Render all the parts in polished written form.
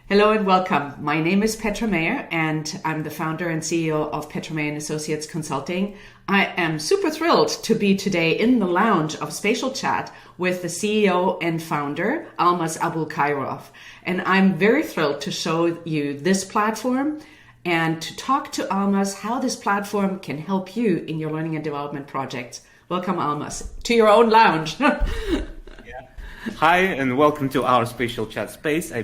Hello and welcome. My name is Petra and I'm the founder and CEO of Petra and Associates Consulting. I am super thrilled to be today in the lounge of SpatialChat with the CEO and founder, Almas Abulkhairov. And I'm very thrilled to show you this platform and to talk to Almas how this platform can help you in your learning and development projects. Welcome, Almas, to your own lounge. Hi, and welcome to our SpatialChat space. I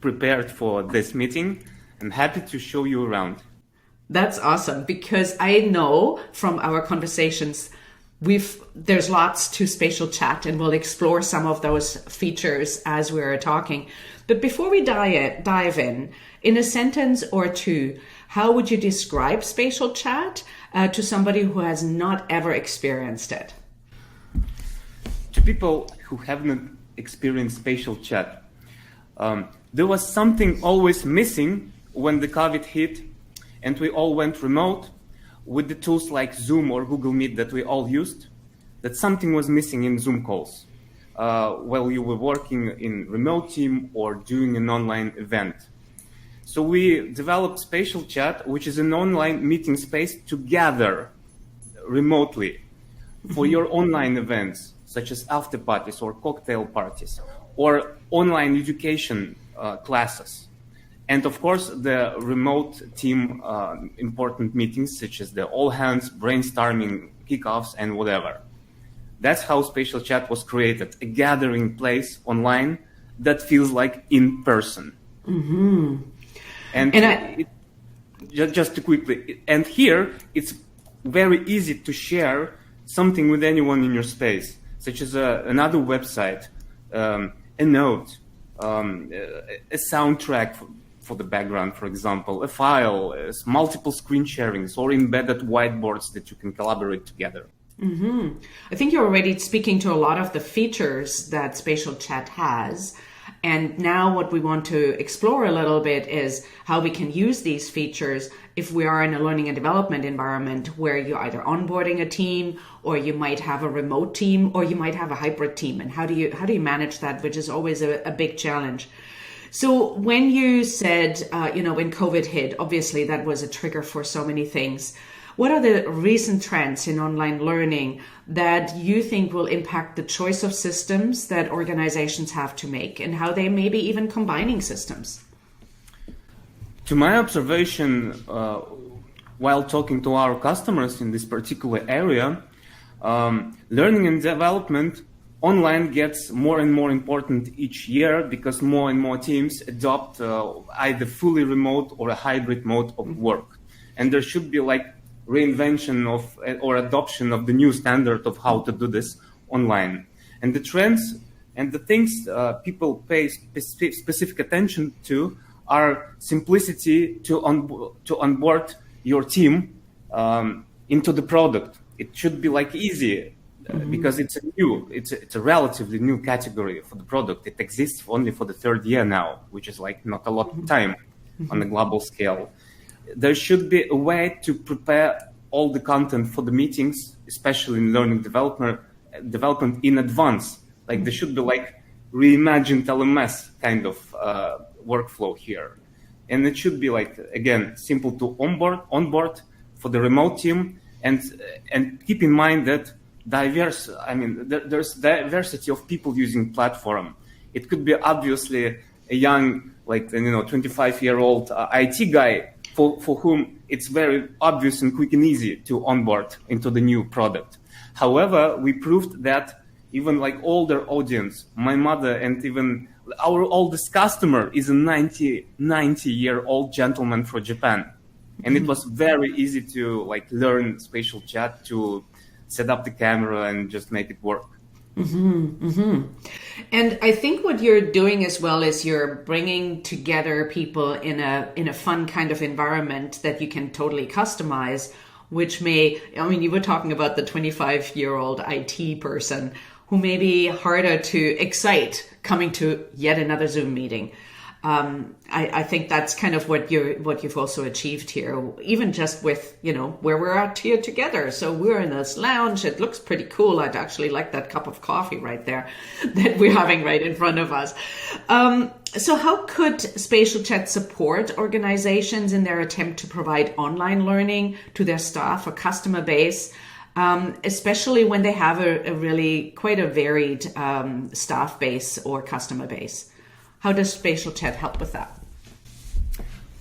prepared for this meeting. I'm happy to show you around. That's awesome, because I know from our conversations there's lots to SpatialChat, and we'll explore some of those features as we're talking. But before we dive in a sentence or two, how would you describe SpatialChat to somebody who has not ever experienced it? To people who haven't experienced SpatialChat, there was something always missing when the COVID hit and we all went remote with the tools like Zoom or Google Meet that we all used. That something was missing in Zoom calls while you were working in remote team or doing an online event. So we developed SpatialChat, which is an online meeting space to gather remotely for your online events, such as after parties or cocktail parties or online education classes. And of course, the remote team important meetings, such as the all hands, brainstorming, kickoffs, and whatever. That's how SpatialChat was created, a gathering place online that feels like in person. Mm-hmm. Just to quickly, and here it's very easy to share something with anyone in your space, such as another website, a note, a soundtrack for the background, for example, a file, multiple screen sharings, or embedded whiteboards that you can collaborate together. Mm-hmm. I think you're already speaking to a lot of the features that SpatialChat has. And now what we want to explore a little bit is how we can use these features if we are in a learning and development environment where you're either onboarding a team, or you might have a remote team, or you might have a hybrid team. And how do you manage that, which is always a big challenge. So when you said, when COVID hit, obviously that was a trigger for so many things. What are the recent trends in online learning that you think will impact the choice of systems that organizations have to make, and how they may be even combining systems? To my observation, while talking to our customers in this particular area, learning and development online gets more and more important each year because more and more teams adopt either fully remote or a hybrid mode of work. And there should be like reinvention of or adoption of the new standard of how to do this online. And the trends and the things people pay specific attention to are simplicity to onboard your team into the product. It should be like easy because it's a relatively new category for the product. It exists only for the third year now, which is like not a lot of time on a global scale. There should be a way to prepare all the content for the meetings, especially in learning development in advance. Like there should be like reimagined LMS kind of workflow here. And it should be like, again, simple to onboard for the remote team, and keep in mind that there's diversity of people using platform. It could be obviously a young, 25-year-old IT guy for whom it's very obvious and quick and easy to onboard into the new product. However, we proved that even like older audience, my mother and even our oldest customer is a 90-year-old gentleman from Japan. And it was very easy to learn SpatialChat, to set up the camera and just make it work. Mm-hmm, mm-hmm. And I think what you're doing as well is you're bringing together people in a fun kind of environment that you can totally customize, which you were talking about the 25-year-old IT person who may be harder to excite coming to yet another Zoom meeting. I think that's kind of what you've also achieved here, even just with, where we're at here together. So we're in this lounge. It looks pretty cool. I'd actually like that cup of coffee right there that we're having right in front of us. So how could SpatialChat support organizations in their attempt to provide online learning to their staff or customer base, especially when they have a really quite a varied staff base or customer base? How does SpatialChat help with that?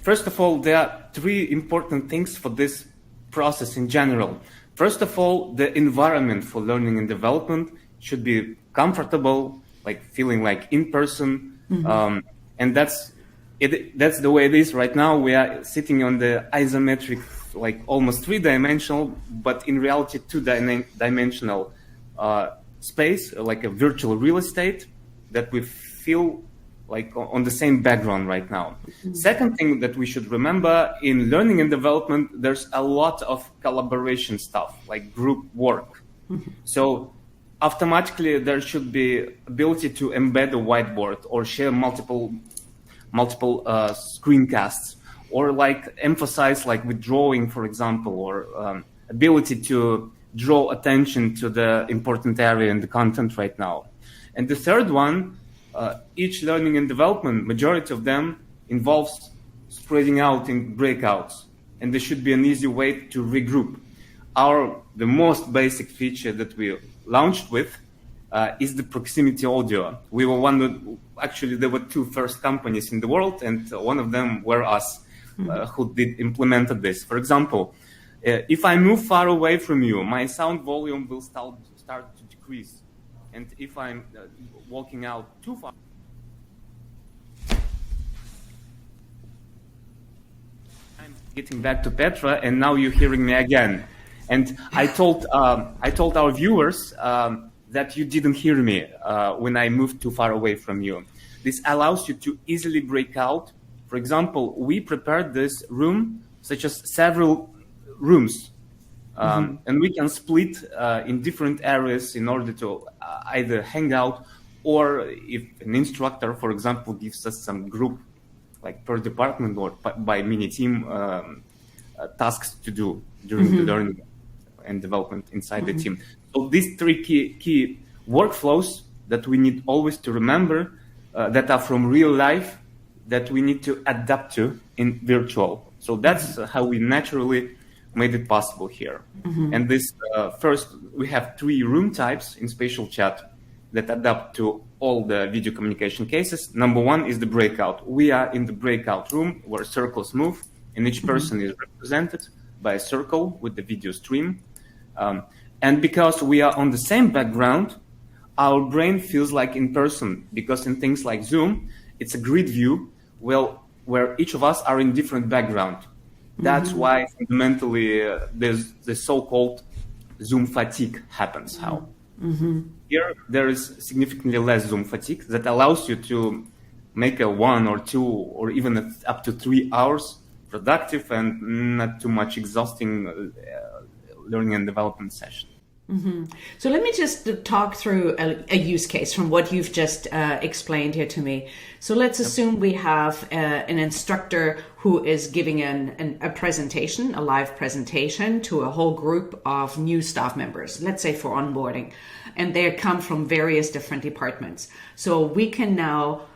First of all, there are three important things for this process in general. First of all, the environment for learning and development should be comfortable, like feeling like in person. Mm-hmm. And that's the way it is right now. We are sitting on the isometric, like almost three-dimensional, but in reality two-dimensional space, like a virtual real estate that we feel like on the same background right now. Mm-hmm. Second thing that we should remember, in learning and development, there's a lot of collaboration stuff, like group work. Mm-hmm. So automatically there should be ability to embed a whiteboard or share multiple screencasts, or like emphasize like with drawing, for example, or ability to draw attention to the important area in the content right now. And the third one, each learning and development, majority of them involves spreading out in breakouts, and there should be an easy way to regroup. The most basic feature that we launched with is the proximity audio. We were actually there were two first companies in the world, and one of them were us, who implemented this. For example, if I move far away from you, my sound volume will start to decrease. And if I'm walking out too far, I'm getting back to Petra, and now you're hearing me again. And I told our viewers that you didn't hear me when I moved too far away from you. This allows you to easily break out. For example, we prepared this room, such as several rooms. And we can split in different areas in order to either hang out, or if an instructor, for example, gives us some group, like per department or by mini team tasks to do during the learning and development inside the team. So these three key workflows that we need always to remember that are from real life that we need to adapt to in virtual. So that's how we naturally made it possible here. And this first, we have 3 room types in SpatialChat that adapt to all the video communication cases. Number 1 is the breakout. We are in the breakout room where circles move, and each person is represented by a circle with the video stream. And because we are on the same background, our brain feels like in person, because in things like Zoom, it's a grid view where each of us are in different background. That's why fundamentally there's the so-called Zoom fatigue happens. Here there is significantly less Zoom fatigue that allows you to make a 1 or 2 or even up to 3 hours productive and not too much exhausting learning and development session. So let me just talk through a use case from what you've just explained here to me. So let's assume we have an instructor who is giving a presentation, a live presentation to a whole group of new staff members, let's say for onboarding, and they come from various different departments. So we can now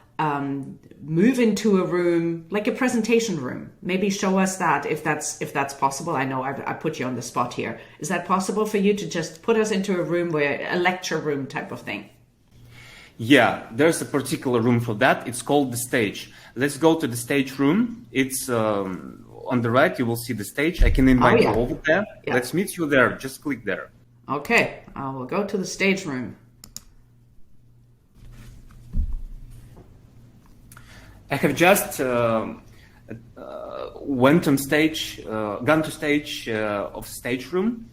move into a room, like a presentation room. Maybe show us that if that's possible. I know I put you on the spot here. Is that possible for you to just put us into a room where a lecture room type of thing? Yeah, there's a particular room for that. It's called the stage. Let's go to the stage room. It's on the right. You will see the stage. I can invite you over there. Yeah. Let's meet you there. Just click there. Okay, I will go to the stage room. I have just gone to stage of stage room,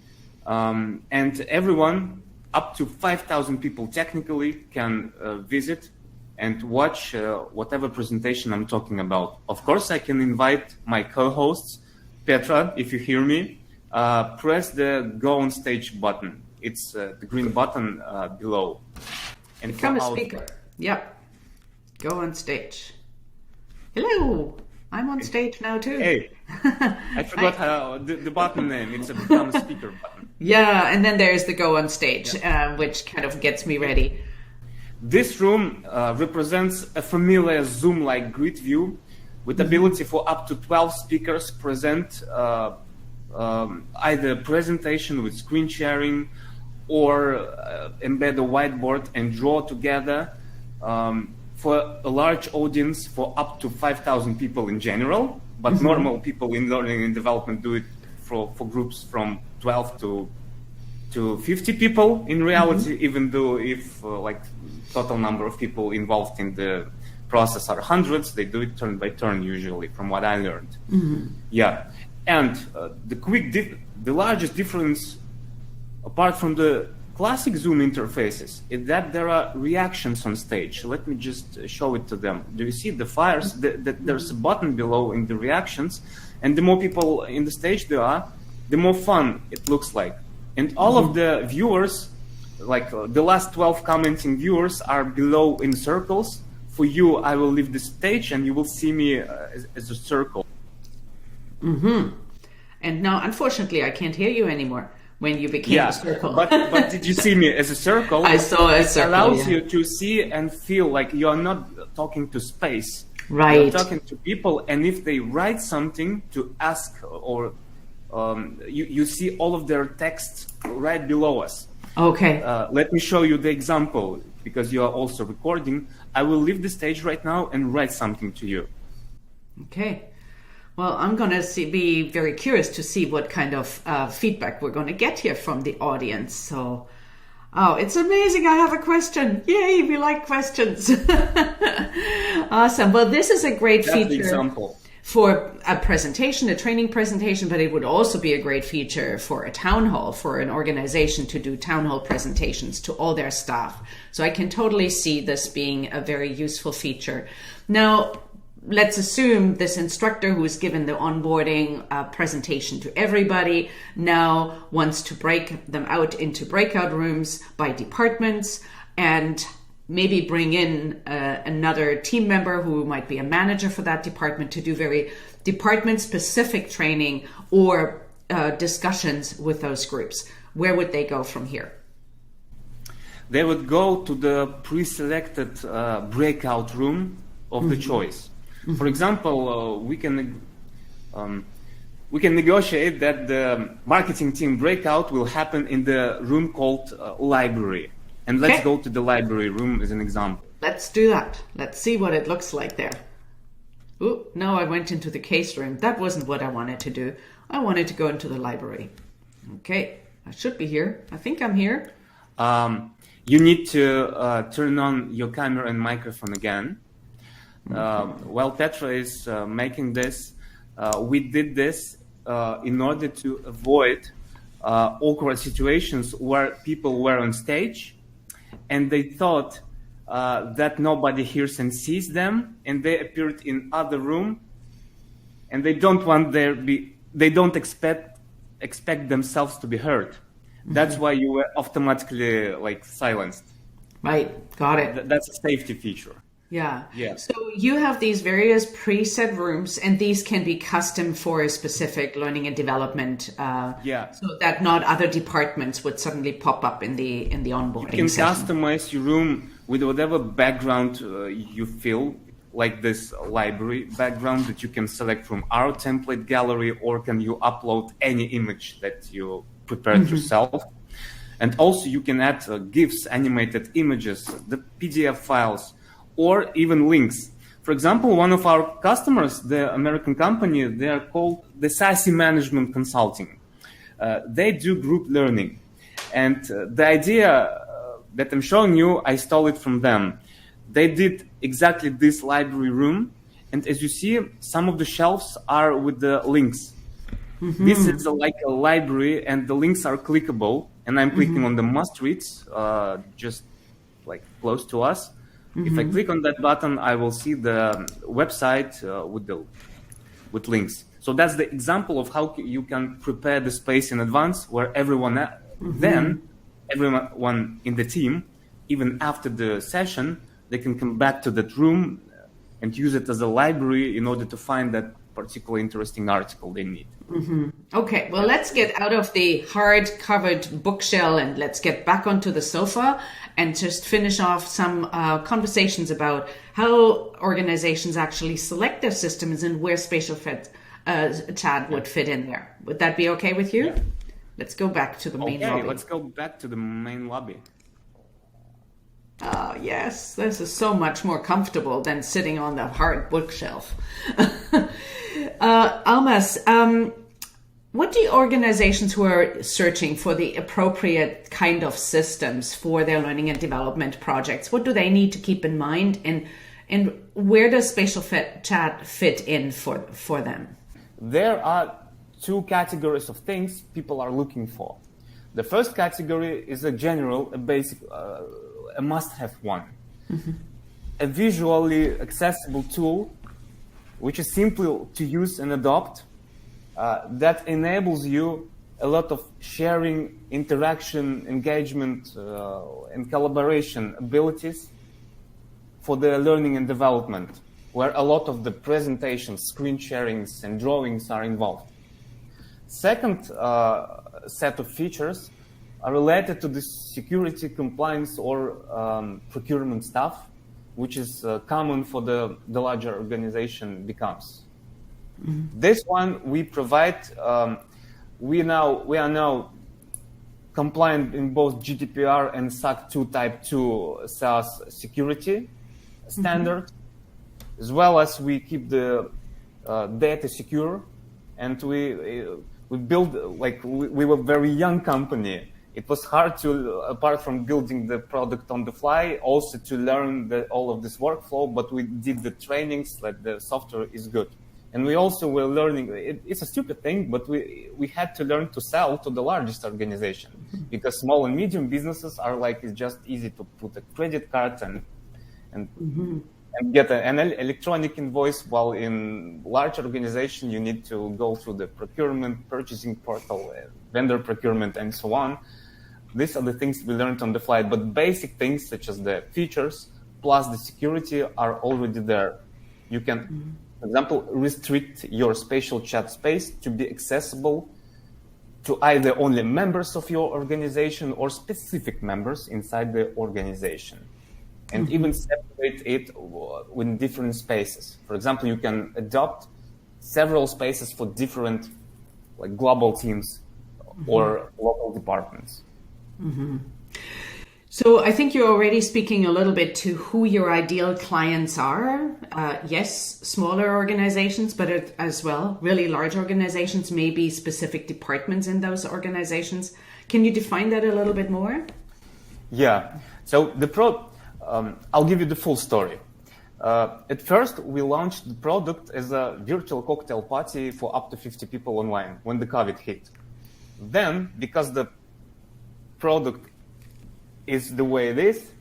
and everyone, up to 5,000 people technically, can visit and watch whatever presentation I'm talking about. Of course, I can invite my co-hosts. Petra, if you hear me, press the Go on Stage button. It's the green button below. And become a speaker. Yep. Go on stage. Hello. I'm on stage now too. Hey, I forgot how the button name. It's a become a speaker button. Yeah, and then there's the go on stage, which kind of gets me ready. This room represents a familiar Zoom-like grid view with ability for up to 12 speakers present either presentation with screen sharing or embed a whiteboard and draw together for a large audience for up to 5,000 people in general, but normal people in learning and development do it for groups from 12 to 50 people in reality, even though if like total number of people involved in the process are hundreds, they do it turn by turn usually, from what I learned. Yeah, and the largest difference apart from the classic Zoom interfaces is that there are reactions on stage. Let me just show it to them. Do you see the fires? There's a button below in the reactions, and the more people in the stage there are, the more fun it looks like. And all of the viewers, like the last 12 commenting viewers, are below in circles. For you, I will leave the stage and you will see me as a circle. And now, unfortunately, I can't hear you anymore when you became a circle. but did you see me as a circle? I saw a circle. It allows you to see and feel like you are not talking to space. Right. You're talking to people, and if they write something to ask, or you see all of their text right below us. Okay. Let me show you the example, because you are also recording. I will leave the stage right now and write something to you. Okay. Well, I'm going to be very curious to see what kind of feedback we're going to get here from the audience. So, oh, it's amazing. I have a question. Yay, we like questions. Awesome. Well, this is a great That's feature the example. For a presentation, a training presentation, but it would also be a great feature for a town hall, for an organization to do town hall presentations to all their staff. So I can totally see this being a very useful feature. Now, let's assume this instructor who is given the onboarding presentation to everybody now wants to break them out into breakout rooms by departments and maybe bring in another team member who might be a manager for that department to do very department-specific training or discussions with those groups. Where would they go from here? They would go to the pre-selected breakout room of the choice. For example, we can negotiate that the marketing team breakout will happen in the room called library. And let's go to the library room as an example. Let's do that. Let's see what it looks like there. Oh, no, I went into the case room. That wasn't what I wanted to do. I wanted to go into the library. Okay, I should be here. I think I'm here. You need to turn on your camera and microphone again. While Petra is making this, we did this in order to avoid awkward situations where people were on stage and they thought that nobody hears and sees them, and they appeared in other room, and they don't expect themselves to be heard. That's why you were automatically like silenced. Right, got it. That's a safety feature. Yeah. Yeah. So you have these various preset rooms, and these can be custom for a specific learning and development. So that not other departments would suddenly pop up in the onboarding. You can session. customize your room with whatever background you feel, like this library background that you can select from our template gallery, or can you upload any image that you prepared yourself. And also you can add GIFs, animated images, the PDF files, or even links. For example, one of our customers, the American company, they are called the SASE Management Consulting. They do group learning. And the idea that I'm showing you, I stole it from them. They did exactly this library room. And as you see, some of the shelves are with the links. This is like a library, and the links are clickable. And I'm clicking on the must reads, just like close to us. If I click on that button, I will see the website with links. So that's the example of how you can prepare the space in advance, where everyone in the team, even after the session, they can come back to that room and use it as a library in order to find that particular interesting article they need. Okay, well, let's get out of the hard-covered bookshelf and let's get back onto the sofa and just finish off some conversations about how organizations actually select their systems and where SpatialChat would fit in there. Would that be okay with you? Yeah. Let's go back to the main lobby. Okay, let's go back to the main lobby. Oh, yes, this is so much more comfortable than sitting on the hard bookshelf. Almas, what do organizations who are searching for the appropriate kind of systems for their learning and development projects, what do they need to keep in mind, and where does SpatialChat fit in for them? There are two categories of things people are looking for. The first category is a general, a basic, a must-have one. A visually accessible tool, which is simple to use and adopt, that enables you a lot of sharing, interaction, engagement, and collaboration abilities for the learning and development, where a lot of the presentations, screen sharings, and drawings are involved. Second set of features are related to the security, compliance, or procurement stuff, which is common for the larger organization becomes. This one we provide. We are now compliant in both GDPR and SOC 2 Type 2 SaaS security standard, as well as we keep the data secure, and we build, like, we were a very young company. It was hard to, apart from building the product on the fly, also to learn all of this workflow, but we did the trainings that the software is good. And we also were learning, it's a stupid thing, but we had to learn to sell to the largest organization, because small and medium businesses are like, it's just easy to put a credit card and get an electronic invoice, while in large organization, you need to go through the procurement, purchasing portal, vendor procurement, and so on. These are the things we learned on the fly, but basic things such as the features plus the security are already there. You can, for example, restrict your SpatialChat space to be accessible to either only members of your organization or specific members inside the organization. And even separate it in different spaces. For example, you can adopt several spaces for different, like, global teams or local departments. So I think you're already speaking a little bit to who your ideal clients are. Yes, smaller organizations, but as well, really large organizations, maybe specific departments in those organizations. Can you define that a little bit more? Yeah. So I'll give you the full story. At first, we launched the product as a virtual cocktail party for up to 50 people online when the COVID hit. Then, because the product is the way it is,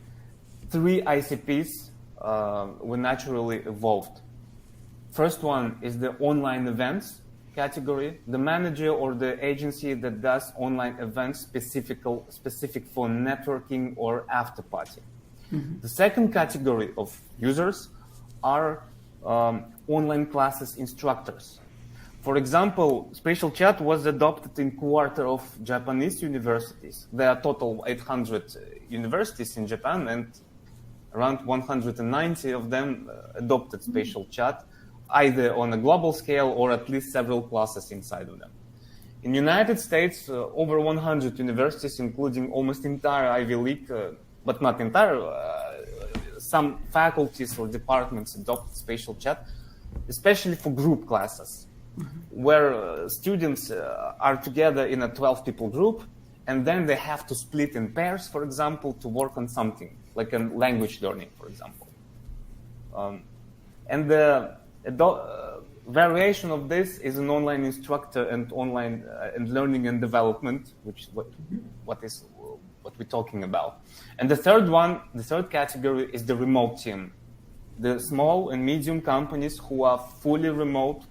3 ICPs were naturally evolved. First one is the online events category, the manager or the agency that does online events specific for networking or after party. The second category of users are online classes instructors. For example, SpatialChat was adopted in quarter of Japanese universities. There are total 800 universities in Japan, and around 190 of them adopted SpatialChat, either on a global scale or at least several classes inside of them. In the United States, over 100 universities, including almost entire Ivy League, but not entire, some faculties or departments adopt SpatialChat, especially for group classes, where students are together in a 12-people group, and then they have to split in pairs, for example, to work on something, like a language learning, for example. And the variation of this is an online instructor and online and learning and development, which is what we're talking about. And the third category is the remote team. The small and medium companies who are fully remote,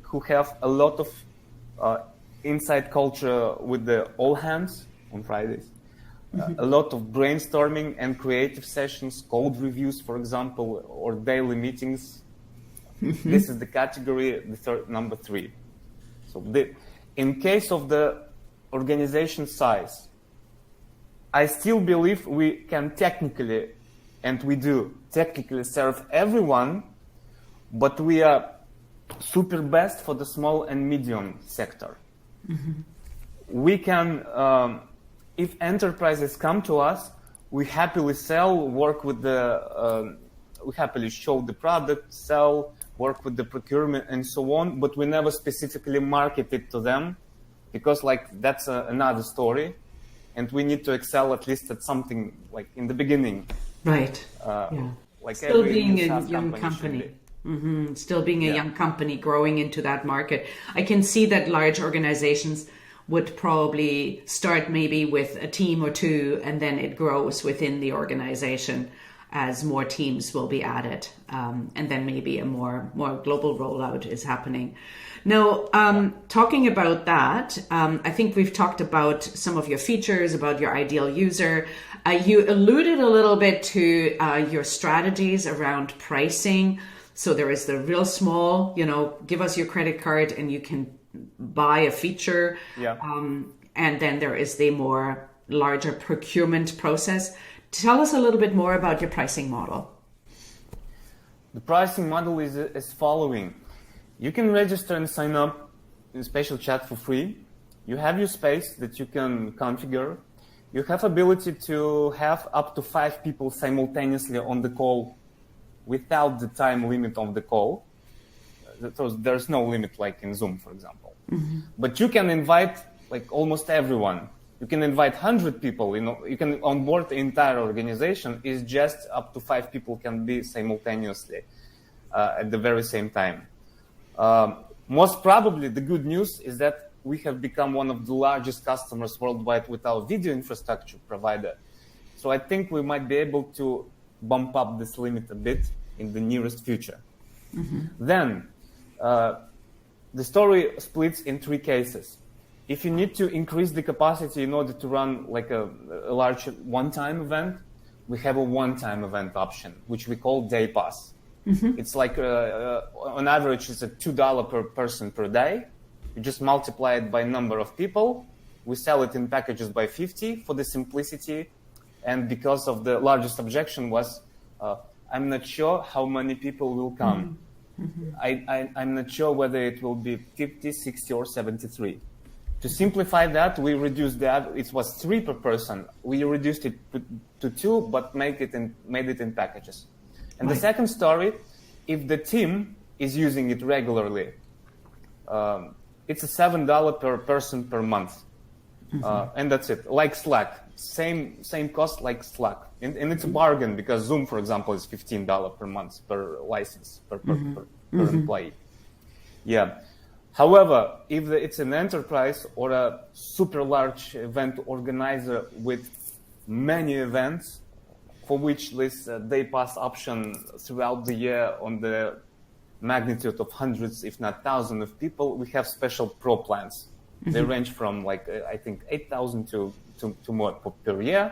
who have a lot of inside culture with the all hands on Fridays, a lot of brainstorming and creative sessions, code reviews, for example, or daily meetings. This is the category, number 3. So in case of the organization size, I still believe we can technically, and we do technically serve everyone, but we are super best for the small and medium sector. We can, if enterprises come to us, we happily sell, work with we happily show the product, sell, work with the procurement and so on, but we never specifically market it to them because that's another story. And we need to excel at least at something like in the beginning. Right. Like still being a young company. Still being a young company growing into that market. I can see that large organizations would probably start maybe with a team or 2, and then it grows within the organization as more teams will be added. And then maybe a more global rollout is happening. Now, talking about that, I think we've talked about some of your features, about your ideal user. You alluded a little bit to your strategies around pricing. So there is the real small, give us your credit card and you can buy a feature. And then there is the more larger procurement process. Tell us a little bit more about your pricing model. The pricing model is as following. You can register and sign up in SpatialChat for free. You have your space that you can configure. You have ability to have up to 5 people simultaneously on the call without the time limit of the call. There's no limit like in Zoom, for example. But you can invite almost everyone. You can invite 100 people. You can onboard the entire organization. It's just up to 5 people can be simultaneously at the very same time. Most probably, the good news is that we have become one of the largest customers worldwide with our video infrastructure provider. So I think we might be able to bump up this limit a bit in the nearest future. Then, the story splits in 3 cases. If you need to increase the capacity in order to run a large one-time event, we have a one-time event option, which we call Day Pass. It's on average, it's $2 per person per day. You just multiply it by number of people. We sell it in packages by 50 for the simplicity. And because of the largest objection was, I'm not sure how many people will come. I'm not sure whether it will be 50, 60, or 73. To simplify that, we reduced that. It was 3 per person. We reduced it to 2, but made it in packages. And the second story, if the team is using it regularly, it's a $7 per person per month. And that's it. Like Slack, same cost like Slack. And it's a bargain because Zoom, for example, is $15 per month per license, per employee. However, if it's an enterprise or a super large event organizer with many events, for which this Day Pass option throughout the year on the magnitude of hundreds, if not thousands of people, we have special pro plans. They range from I think 8,000 to more per year.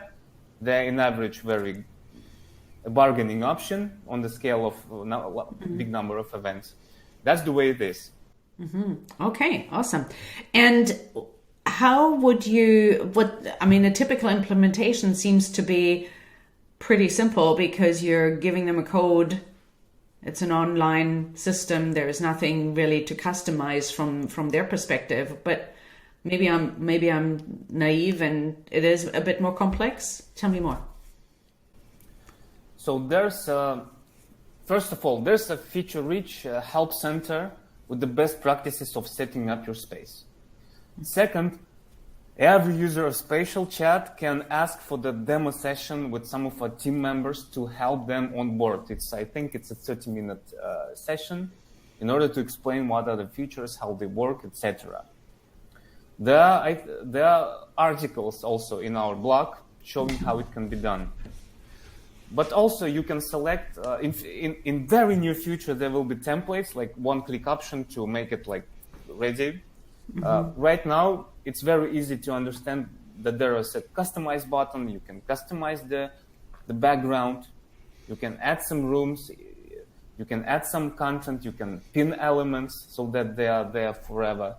They're in average very bargaining option on the scale of big number of events. That's the way it is. Okay, awesome. And how would a typical implementation seems to be pretty simple because you're giving them a code. It's an online system. There is nothing really to customize from their perspective, but maybe I'm naive and it is a bit more complex. Tell me more. So there's first of all, there's a feature-rich help center with the best practices of setting up your space. Second, every user of SpatialChat can ask for the demo session with some of our team members to help them on board. I think it's a 30-minute session in order to explain what are the features, how they work, etc. There are articles also in our blog showing how it can be done. But also you can select, in very near future, there will be templates, like one-click option to make it ready. Right now, it's very easy to understand that there is a customize button. You can customize the background. You can add some rooms. You can add some content. You can pin elements so that they are there forever.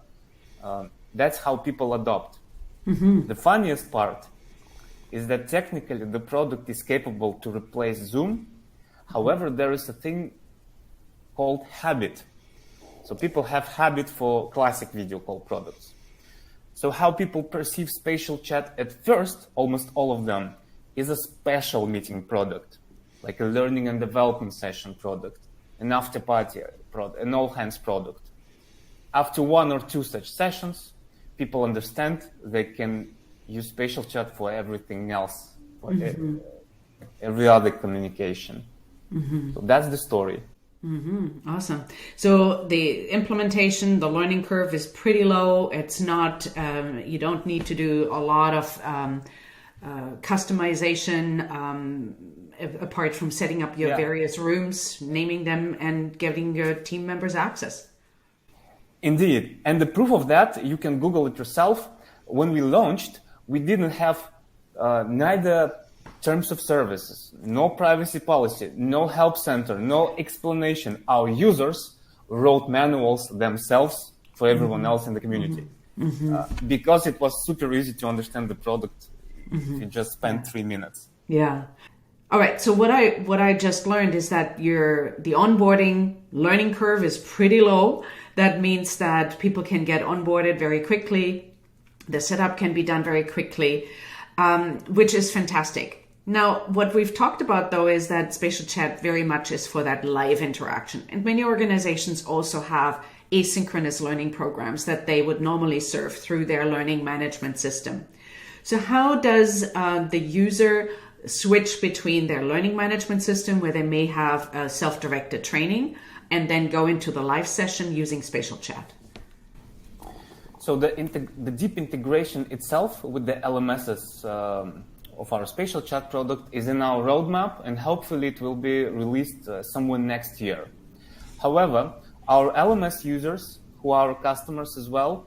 That's how people adopt. Mm-hmm. The funniest part is that technically the product is capable to replace Zoom. However, there is a thing called habit. So people have habit for classic video call products. So how people perceive spatial chat at first, almost all of them, is a special meeting product, like a learning and development session product, an after party product, an all hands product. After one or two such sessions, people understand they can use spatial chat for everything else, for every other communication. Mm-hmm. So that's the story. Mm-hmm. Awesome. So the implementation, the learning curve is pretty low. It's not, you don't need to do a lot of customization apart from setting up your various rooms, naming them, and giving your team members access. Indeed. And the proof of that, you can Google it yourself. When we launched, we didn't have neither terms of services, no privacy policy, no help center, no explanation. Our users wrote manuals themselves for everyone else in the community. Mm-hmm. Because it was super easy to understand the product if you just spent 3 minutes. Yeah. All right. So what I just learned is that the onboarding learning curve is pretty low. That means that people can get onboarded very quickly. The setup can be done very quickly, which is fantastic. Now, what we've talked about, though, is that spatial chat very much is for that live interaction. And many organizations also have asynchronous learning programs that they would normally serve through their learning management system. So how does the user switch between their learning management system, where they may have a self-directed training, and then go into the live session using spatial chat? So the deep integration itself with the LMSs of our spatial chat product is in our roadmap, and hopefully it will be released somewhere next year. However, our LMS users, who are our customers as well,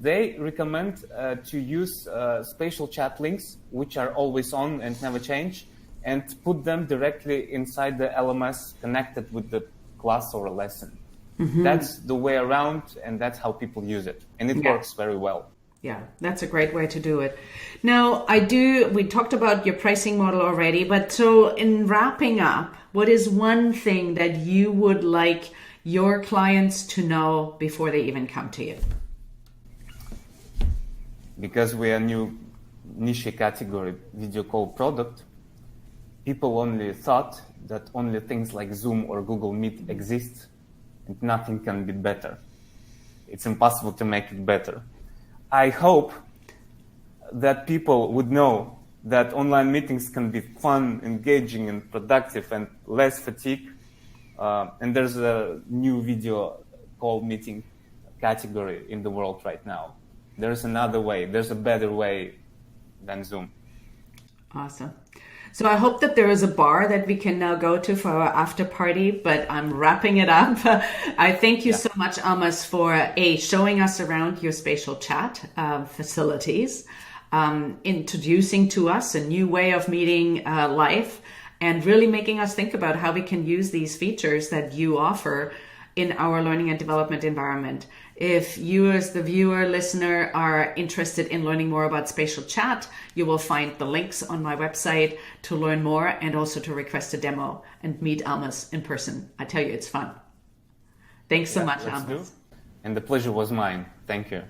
they recommend to use spatial chat links, which are always on and never change, and put them directly inside the LMS connected with the class or a lesson. Mm-hmm. That's the way around, and that's how people use it. And it works very well. Yeah, that's a great way to do it. Now, we talked about your pricing model already, but so in wrapping up, what is one thing that you would like your clients to know before they even come to you? Because we are a new niche category video call product, people only thought that only things like Zoom or Google Meet exist and nothing can be better. It's impossible to make it better. I hope that people would know that online meetings can be fun, engaging, and productive, and less fatigue. And there's a new video call meeting category in the world right now. There's another way. There's a better way than Zoom. Awesome. So I hope that there is a bar that we can now go to for our after party, but I'm wrapping it up. I thank you so much, Almas, for showing us around your spatial chat facilities, introducing to us a new way of meeting life, and really making us think about how we can use these features that you offer in our learning and development environment. If you as the viewer, listener are interested in learning more about spatial chat, you will find the links on my website to learn more and also to request a demo and meet Almas in person. I tell you, it's fun. Thanks so much, Almas. And the pleasure was mine. Thank you.